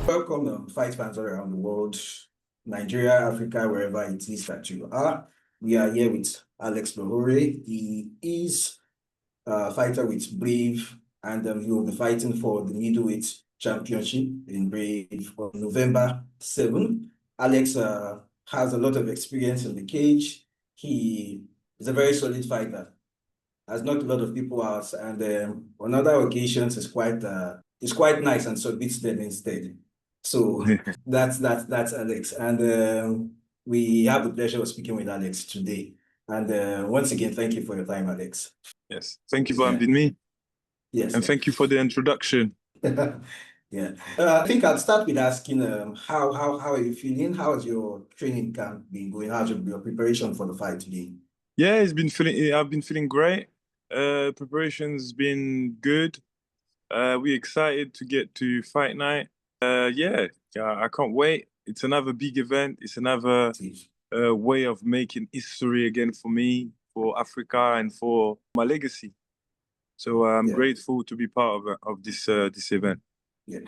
Welcome, fight fans all around the world, Nigeria, Africa, wherever it is that you are. We are here with Alex Lohoré. He is a fighter with Brave, and he will be fighting for the middleweight championship in Brave on November 7. Alex has a lot of experience in the cage. He is a very solid fighter, as not a lot of people are, and on other occasions is quite nice and submits them instead. So that's Alex, and we have the pleasure of speaking with Alex today. And once again, thank you for your time, Alex. Yes, thank you for having me. Yes, and thank you for the introduction. Yeah, I think I'll start with asking how are you feeling? How has your training camp been going? How's your preparation for the fight been? Yeah, I've been feeling great. Preparation's been good. We're excited to get to fight night. Yeah, I can't wait. It's another big event. It's another way of making history again for me, for Africa, and for my legacy. So I'm grateful to be part of this event. Yeah.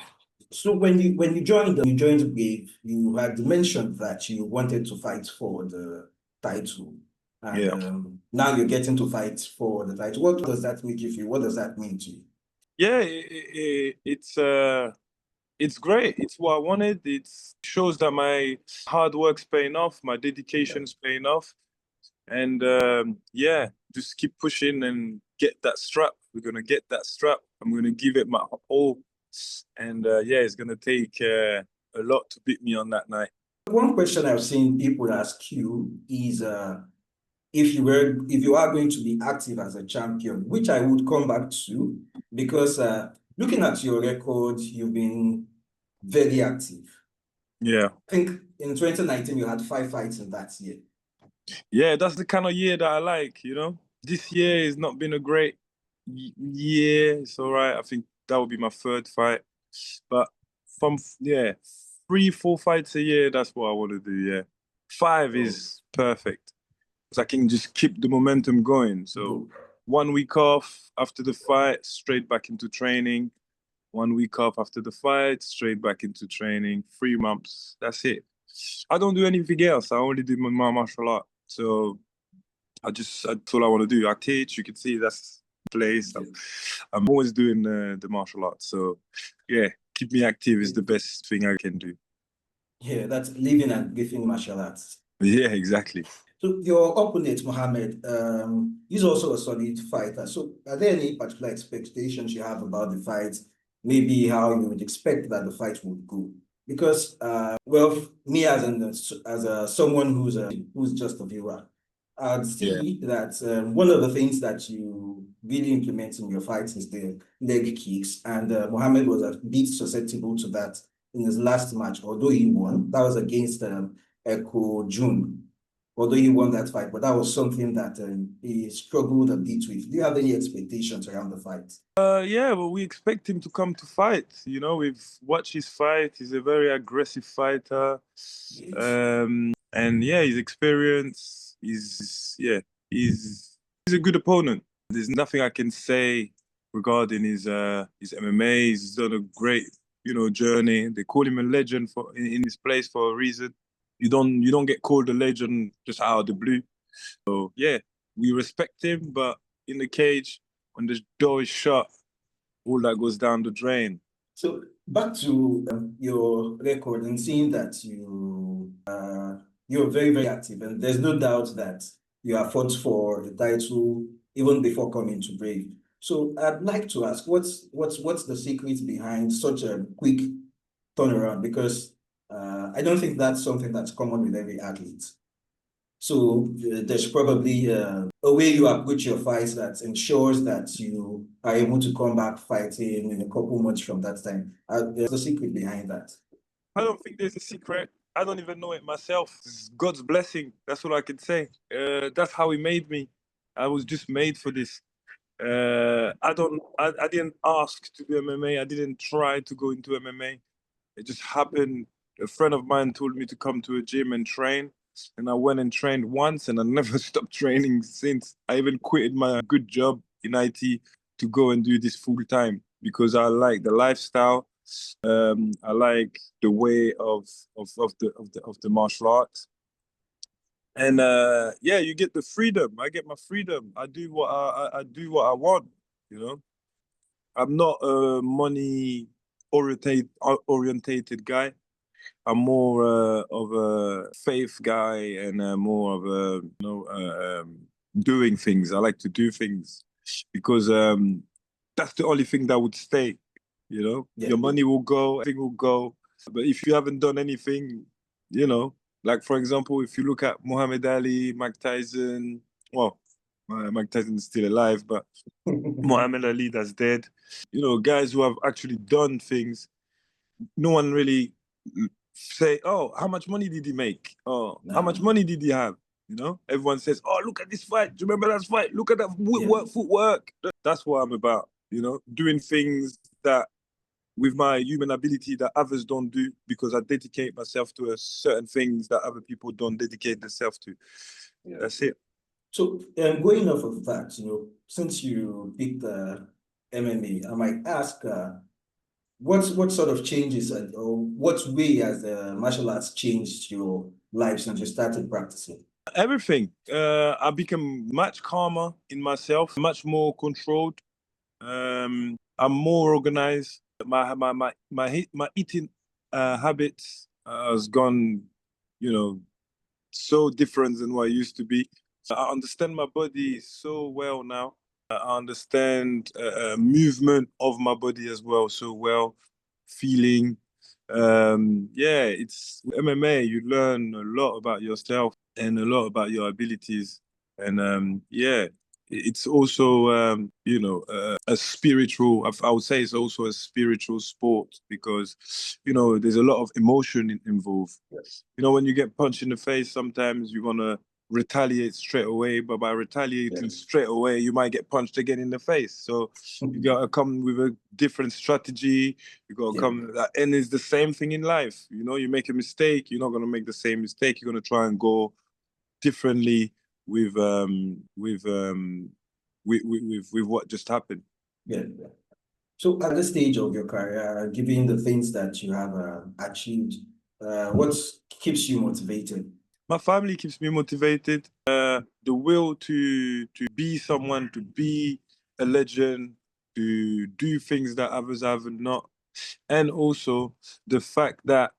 So when you joined Brave, you had mentioned that you wanted to fight for the title, and now you're getting to fight for the title. What does that make you feel? What does that mean to you? Yeah, it's great. It's what I wanted. It shows that my hard work's paying off, my dedication's paying off. And yeah, just keep pushing and get that strap. We're going to get that strap. I'm going to give it my all. And yeah, it's going to take a lot to beat me on that night. One question I've seen people ask you is if you are going to be active as a champion, which I would come back to, because looking at your record, you've been very active. Yeah. I think in 2019, you had 5 fights in that year. Yeah, that's the kind of year that I like, you know. This year has not been a great year. It's all right. I think that would be my 3rd fight. But from, 3-4 fights a year, that's what I want to do, yeah. 5 is perfect. Because I can just keep the momentum going. So 1 week off after the fight, straight back into training. 1 week off after the fight, straight back into training. 3 months, that's it. I don't do anything else. I only do my martial art. So that's all I want to do. I teach, you can see that's the place. I'm always doing the martial arts. So yeah, keep me active is the best thing I can do. Yeah, that's living and breathing martial arts. Yeah, exactly. So your opponent, Mohammed, he's also a solid fighter. So are there any particular expectations you have about the fight? Maybe how you would expect that the fight would go? Because, well, me as someone who's just a viewer, I'd see that one of the things that you really implement in your fights is the leg kicks, and Mohammed was a bit susceptible to that in his last match, although he won. That was against Echo June. Although he won that fight, but that was something that he struggled a bit with. Do you have any expectations around the fight? Yeah, well, we expect him to come to fight. You know, we've watched his fight. He's a very aggressive fighter. And yeah, his experience he's a good opponent. There's nothing I can say regarding his MMA. He's done a great, journey. They call him a legend in his place for a reason. You don't get called a legend just out of the blue. So yeah, we respect him, but in the cage, when the door is shut, all that goes down the drain. So back to your record and seeing that you're very, very active, and there's no doubt that you have fought for the title even before coming to Brave. So I'd like to ask, what's the secret behind such a quick turnaround? Because I don't think that's something that's common with every athlete. So there's probably a way you approach your fights that ensures that you are able to come back fighting in a couple months from that time. There's a secret behind that. I don't think there's a secret. I don't even know it myself. It's God's blessing. That's all I can say. That's how He made me. I was just made for this. I didn't ask to do MMA. I didn't try to go into MMA. It just happened. A friend of mine told me to come to a gym and train. And I went and trained once and I never stopped training since. I even quitted my good job in IT to go and do this full time because I like the lifestyle. I like the way of the martial arts. And yeah, you get the freedom. I get my freedom. I do what I do what I want, you know. I'm not a money orientated guy. I'm more of a faith guy and more of a doing things. I like to do things because that's the only thing that would stay. You know, Yeah. your money will go, everything will go, but if you haven't done anything, you know, like for example, if you look at Muhammad Ali, Mike Tyson, well, Mike Tyson is still alive, but Muhammad Ali that's dead. You know, guys who have actually done things. No one really say, "Oh, how much money did he make? Oh, how much money did he have?" You know, everyone says, "Oh, look at this fight. Do you remember that fight? Look at that footwork." That's what I'm about. You know, doing things that with my human ability that others don't do because I dedicate myself to a certain things that other people don't dedicate themselves to. Yeah. That's it. So, going off of that, since you picked MMA, I might ask, what sort of changes or what way has the martial arts changed your life since you started practicing? Everything. I become much calmer in myself, much more controlled. I'm more organized. My eating habits has gone, you know, so different than what it used to be. I understand my body so well now. I understand movement of my body as well so well, feeling. Yeah, it's MMA. You learn a lot about yourself and a lot about your abilities, and yeah, it's also a spiritual. I would say it's also a spiritual sport because there's a lot of emotion involved. Yes. You know, when you get punched in the face, sometimes you're gonna retaliate straight away, but by retaliating straight away, you might get punched again in the face. So you gotta come with a different strategy. You gotta come, and it's the same thing in life. You know, you make a mistake, you're not gonna make the same mistake. You're gonna try and go differently with what just happened. Yeah. So at this stage of your career, given the things that you have achieved, what keeps you motivated? My family keeps me motivated. The will to be someone, to be a legend, to do things that others have not, and also the fact that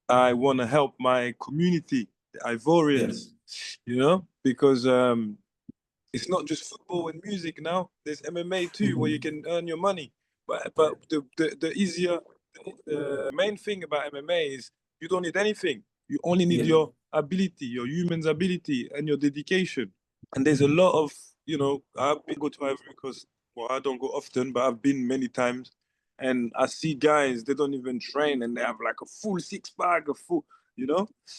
I want to help my community, the Ivorians. Because it's not just football and music now. There's MMA too, where you can earn your money. But the easier, the main thing about MMA is you don't need anything. You only need your ability, your human's ability, and your dedication. And there's a lot of, I've been go to Ivory Coast. Well, I don't go often, but I've been many times. And I see guys, they don't even train and they have like a full six pack, a full,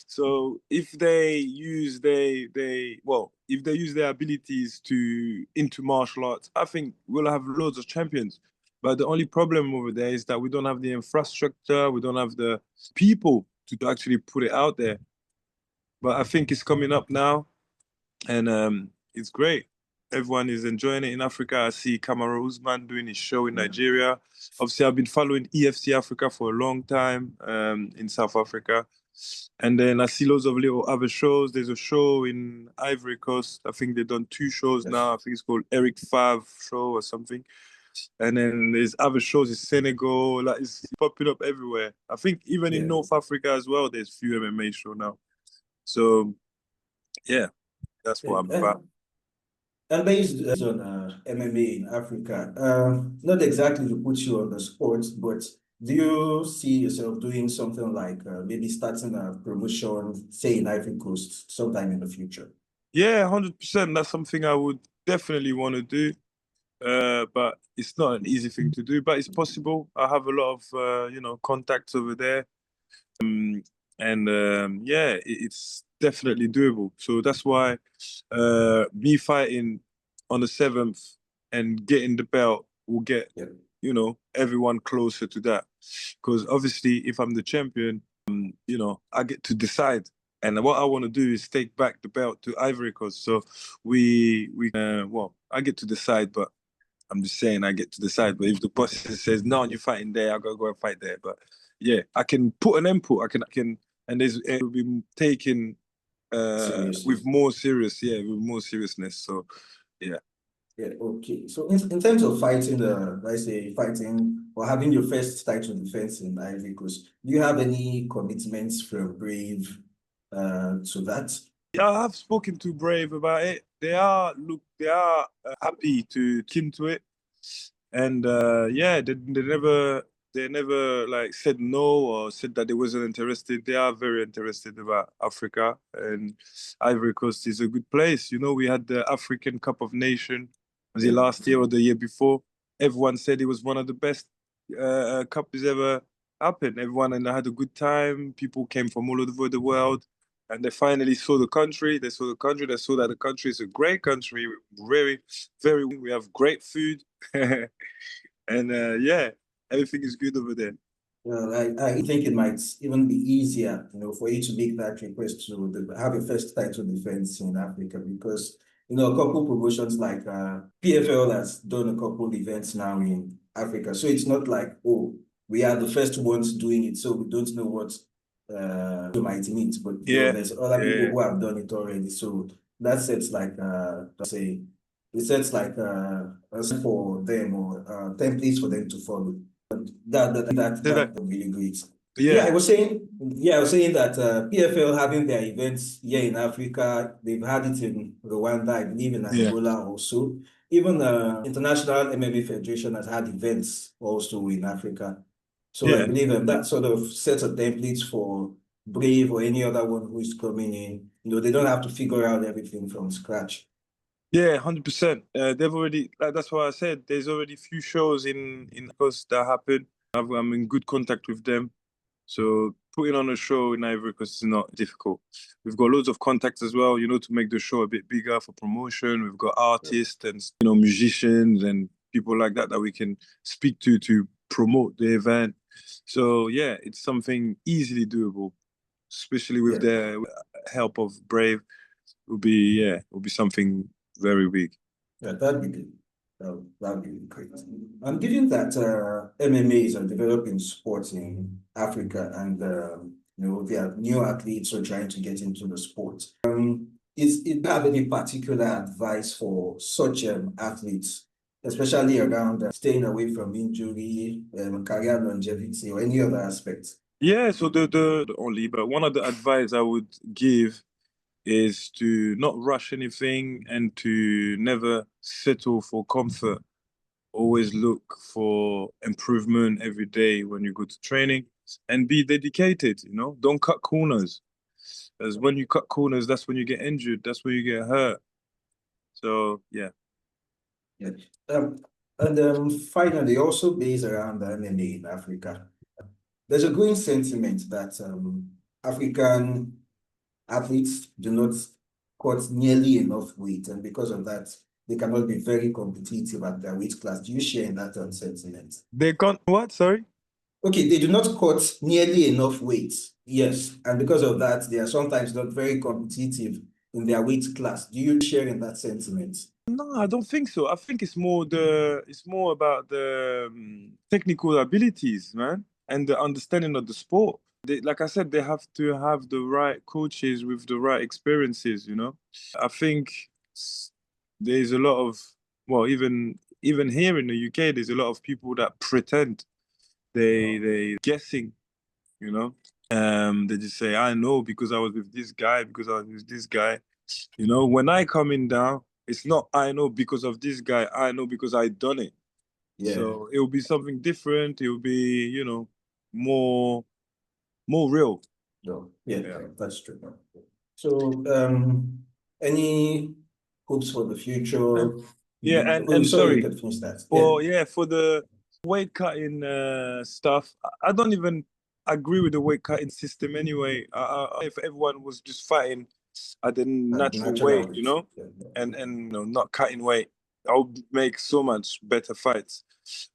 So if they use if they use their abilities into martial arts, I think we'll have loads of champions. But the only problem over there is that we don't have the infrastructure, we don't have the people to actually put it out there. But I think it's coming up now, and it's great. Everyone is enjoying it in Africa. I see Kamaru Usman doing his show in Nigeria. Obviously, I've been following EFC Africa for a long time in South Africa. And then I see loads of little other shows. There's a show in Ivory Coast. I think they've done 2 shows now. I think it's called Eric Favre Show or something. And then there's other shows in Senegal. Like it's popping up everywhere. I think even in North Africa as well, there's few MMA show now. So yeah, that's what I'm about. And based on MMA in Africa, not exactly to put you on the spot, but do you see yourself doing something like maybe starting a promotion, say in Ivory Coast, sometime in the future? Yeah, 100%. That's something I would definitely want to do. But it's not an easy thing to do, but it's possible. I have a lot of contacts over there. Yeah, it's definitely doable. So that's why me fighting on the 7th and getting the belt will get everyone closer to that. Because obviously, if I'm the champion, I get to decide. And what I want to do is take back the belt to Ivory Coast. So I get to decide, but I'm just saying I get to decide. But if the boss says no, you're fighting there, I gotta go and fight there. But yeah, I can put an input. And it will be taken Seriously. with more seriousness. So yeah. Yeah, okay. So in terms of fighting let's say fighting or having your first title defense in Ivory Coast, do you have any commitments from Brave to that? Yeah, I've spoken to Brave about it. They are happy to look into it, and yeah, they never like said no or said that they wasn't interested. They are very interested about Africa, and Ivory Coast is a good place. You know, we had the African Cup of Nation, was it Yeah. last year or the year before? Everyone said it was one of the best cups ever happened. Everyone and I had a good time. People came from all over the world and they finally saw the country. They saw the country. They saw that the country is a great country. Very, very. We have great food, and yeah, everything is good over there. Well, I think it might even be easier, for you to make that request to have a first title defense in Africa because, a couple promotions like PFL has done a couple events now in Africa. So it's not like, oh, we are the first ones doing it, so we don't know what we might meet. But, Yeah, there's other people yeah, who have done it already. So that sets like, let's say, it sets like for them or templates for them to follow. That really great. yeah, I was saying that PFL having their events here in Africa, they've had it in Rwanda, I believe in yeah, Angola also. Even International MMA Federation has had events also in Africa. So I yeah, believe that sort of sets a template for Brave or any other one who is coming in. They don't have to figure out everything from scratch. yeah, 100%. They've already. That's why I said there's already few shows in Coast that happen. I'm in good contact with them. So putting on a show in Ivory Coast is not difficult. We've got loads of contacts as well, to make the show a bit bigger for promotion. We've got artists and musicians and people like that we can speak to promote the event. So yeah, it's something easily doable, especially with Yeah. the help of Brave. It will be something very big. Yeah, that'd be good. That'd be great. And given that MMAs are developing sports in Africa and there are new athletes who are trying to get into the sport, is it have any particular advice for such athletes, especially around staying away from injury, career longevity, or any other aspects? Yeah, so the only, but one of the advice I would give is to not rush anything and to never settle for comfort. Always look for improvement every day when you go to training and be dedicated, Don't cut corners. As when you cut corners, that's when you get injured, that's when you get hurt. So, yeah. Yeah. And finally, also based around the MMA in Africa, there's a growing sentiment that African athletes do not cut nearly enough weight, and because of that, they cannot be very competitive at their weight class. Do you share in that sentiment? They can't, what? Sorry? Okay, they do not cut nearly enough weight. Yes, and because of that, they are sometimes not very competitive in their weight class. Do you share in that sentiment? No, I don't think so. I think it's more about the technical abilities, man, and the understanding of the sport. Like I said, they have to have the right coaches with the right experiences. I think there's a lot of, well, even here in the UK, there's a lot of people that pretend they guessing, you know. They just say, I know because I was with this guy, because I was with this guy. When I come in down, it's not I know because of this guy, I know because I done it. Yeah. So it will be something different. It will be, more real. No. Yeah, Yeah. that's true. So, any hopes for the future? Yeah, Oh, and sorry, you sorry. can finish that. Yeah. For the weight cutting stuff, I don't even agree with the weight cutting system anyway. If everyone was just fighting at the natural Natural weight, weight. Yeah. and not cutting weight, I would make so much better fights.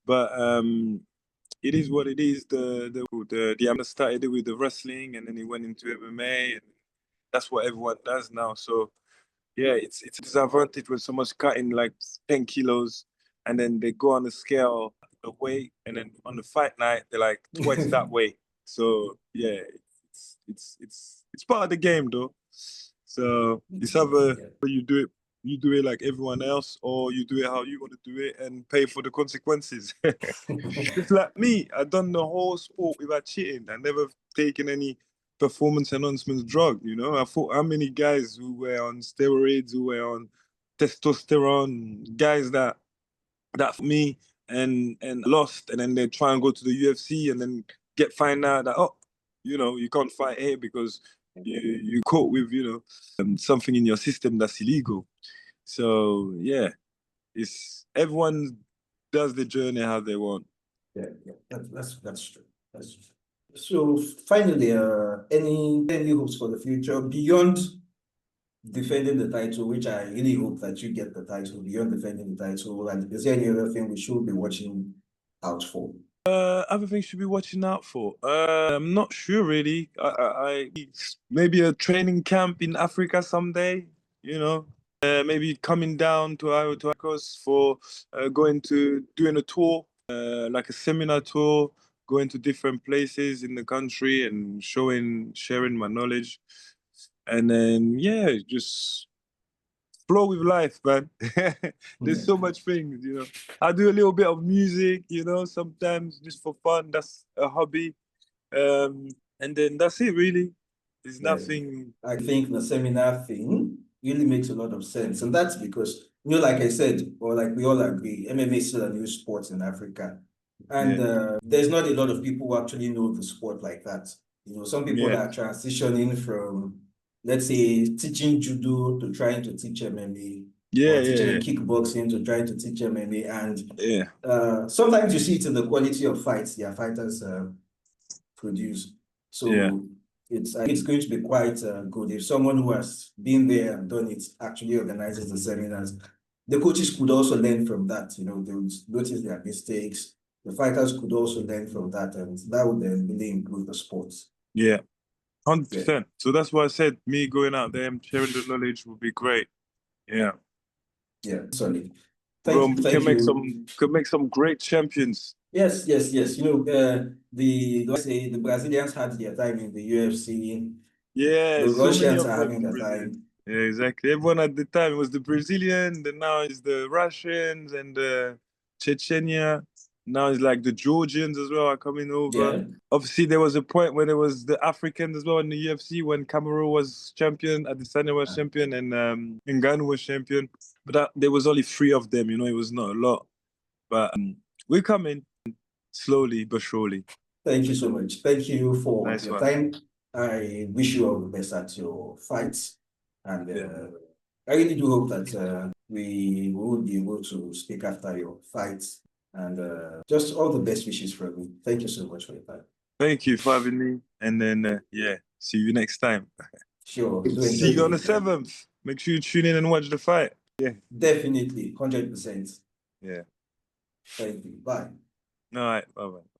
But it is what it is. The Amna started it with the wrestling, and then he went into MMA, and that's what everyone does now. So yeah, it's a disadvantage when someone's cutting like 10 kilos and then they go on the scale, the weight, and then on the fight night they're like twice that weight. So yeah, it's part of the game though. So it's either you do it like everyone else, or you do it how you want to do it and pay for the consequences. Just like me, I done the whole sport without cheating. I never taken any performance enhancement drug. You know, I thought how many guys who were on steroids, who were on testosterone, guys that me and lost, and then they try and go to the UFC and then find out that, oh, you know, you can't fight here because you caught with, you know, something in your system that's illegal. So yeah, it's everyone does the journey how they want. Yeah, that's true. That's true. So finally, any hopes for the future beyond defending the title, which I really hope that you get the title, beyond defending the title, and is there any other thing we should be watching out for? Other things should be watching out for. I'm not sure really. I maybe a training camp in Africa someday. You know, maybe coming down to Ivory Coast for doing a tour, like a seminar tour, going to different places in the country and sharing my knowledge, and then yeah, just flow with life, man. There's so much things, you know. I do a little bit of music, you know, sometimes just for fun. That's a hobby. And then that's it, really. There's nothing. I think the seminar thing really makes a lot of sense. And that's because, you know, like I said, or like we all agree, MMA is still a new sport in Africa. And there's not a lot of people who actually know the sport like that. You know, some people are transitioning from, let's say, teaching judo to trying to teach MMA. Or teaching kickboxing to trying to teach MMA. And sometimes you see it in the quality of fights their fighters produce. So it's going to be quite good if someone who has been there and done it actually organizes the seminars. The coaches could also learn from that. You know, they would notice their mistakes. The fighters could also learn from that, and that would then really improve the sports. Yeah, 100%. So that's why I said me going out there and sharing the knowledge would be great. Yeah. Yeah, solid. Could make some great champions. Yes. You know, the Brazilians had their time in the UFC. Yeah, the so Russians are having their time. Yeah, exactly. Everyone at the time, it was the Brazilian, then now it's the Russians and the Chechnya. Now it's like the Georgians as well are coming over. Yeah. Obviously, there was a point where there was the Africans as well in the UFC when Cameroon was champion, Adesanya was champion, and Ngannou was champion. But there was only 3 of them, you know, it was not a lot. But we're coming slowly but surely. Thank you so much. Thank you for your time. I wish you all the best at your fights. And I really do hope that we will be able to speak after your fights. And just all the best wishes from me. Thank you so much for your time. Thank you for having me. And then, see you next time. Sure. See you on the 7th. Make sure you tune in and watch the fight. Yeah. Definitely. 100%. Yeah. Thank you. Bye. All right. Bye-bye.